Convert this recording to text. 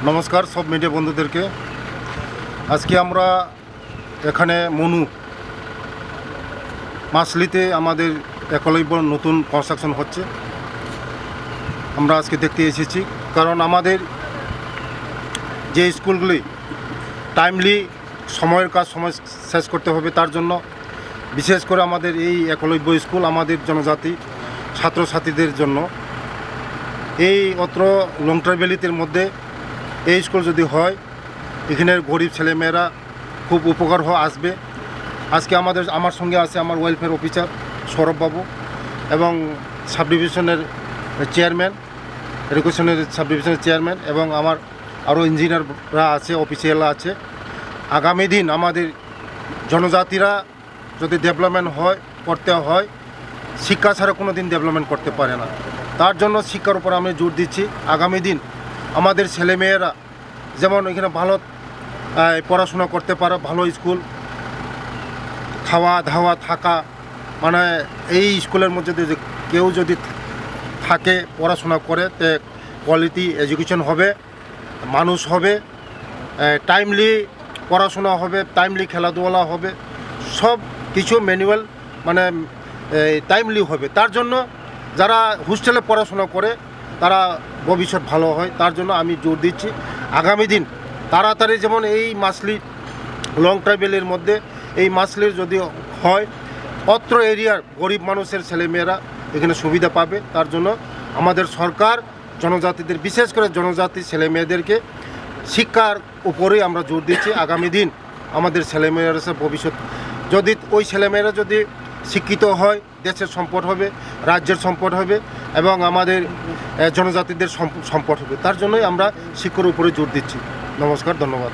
নমস্কার সব মিডিয়া বন্ধুদেরকে। আজকে আমরা এখানে মনু মাসলিতে আমাদের একলব্য নতুন কনস্ট্রাকশন হচ্ছে। আমরা আজকে দেখতে এসেছি, কারণ আমাদের যে স্কুলগুলি টাইমলি সময়ের কাজ সময় শেষ করতে হবে, তার জন্য বিশেষ করে আমাদের এই একলব্য স্কুল আমাদের জনজাতি ছাত্রছাত্রীদের জন্য এই অত্র লংট্রা ভ্যালির মধ্যে এই স্কুল যদি হয়, এখানের গরিব ছেলেমেয়েরা খুব উপকার আসবে। আজকে আমার সঙ্গে আছে আমার ওয়েলফেয়ার অফিসার সৌরভবাবু এবং সাব ডিভিশনের চেয়ারম্যান, এডুকেশনের সাব ডিভিশনের চেয়ারম্যান, এবং আমার আরও ইঞ্জিনিয়াররা আছে, অফিসিয়ালরা আছে। আগামী দিন আমাদের জনজাতিরা যদি ডেভেলপমেন্ট করতে হয়, শিক্ষা ছাড়া কোনো দিন ডেভেলপমেন্ট করতে পারে না। তার জন্য শিক্ষার উপর আমি জোর দিচ্ছি। আগামী দিন আমাদের ছেলেমেয়েরা যেমন এখানে ভালো পড়াশোনা করতে পারে, ভালো স্কুল, খাওয়া দাওয়া থাকা, মানে এই স্কুলের মধ্যে কেউ যদি থাকে পড়াশোনা করে, তে কোয়ালিটি এডুকেশন হবে, মানুষ হবে, টাইমলি পড়াশোনা হবে, টাইমলি খেলাধুলা হবে, সব কিছু ম্যানুয়াল মানে টাইমলি হবে। তার জন্য যারা হোস্টেলে পড়াশোনা করে তারা ভবিষ্যৎ ভালো হয়। তার জন্য আমি জোর দিচ্ছি আগামী দিন তাড়াতাড়ি যেমন এই মাসলি লং ট্রাভেলের মধ্যে এই মাসলির যদি হয়, অত্র এরিয়ার গরিব মানুষের ছেলেমেয়েরা এখানে সুবিধা পাবে। তার জন্য আমাদের সরকার জনজাতিদের, বিশেষ করে জনজাতি ছেলেমেয়েদেরকে শিক্ষার উপরেই আমরা জোর দিচ্ছি। আগামী দিন আমাদের ছেলেমেয়েরা ভবিষ্যৎ, যদি ওই ছেলেমেয়েরা যদি শিক্ষিত হয়, দেশের সম্পদ হবে, রাজ্যের সম্পদ হবে এবং আমাদের জনজাতিদের সম্পদ হবে। তার জন্যই আমরা শিক্ষার উপরে জোর দিচ্ছি। নমস্কার, ধন্যবাদ।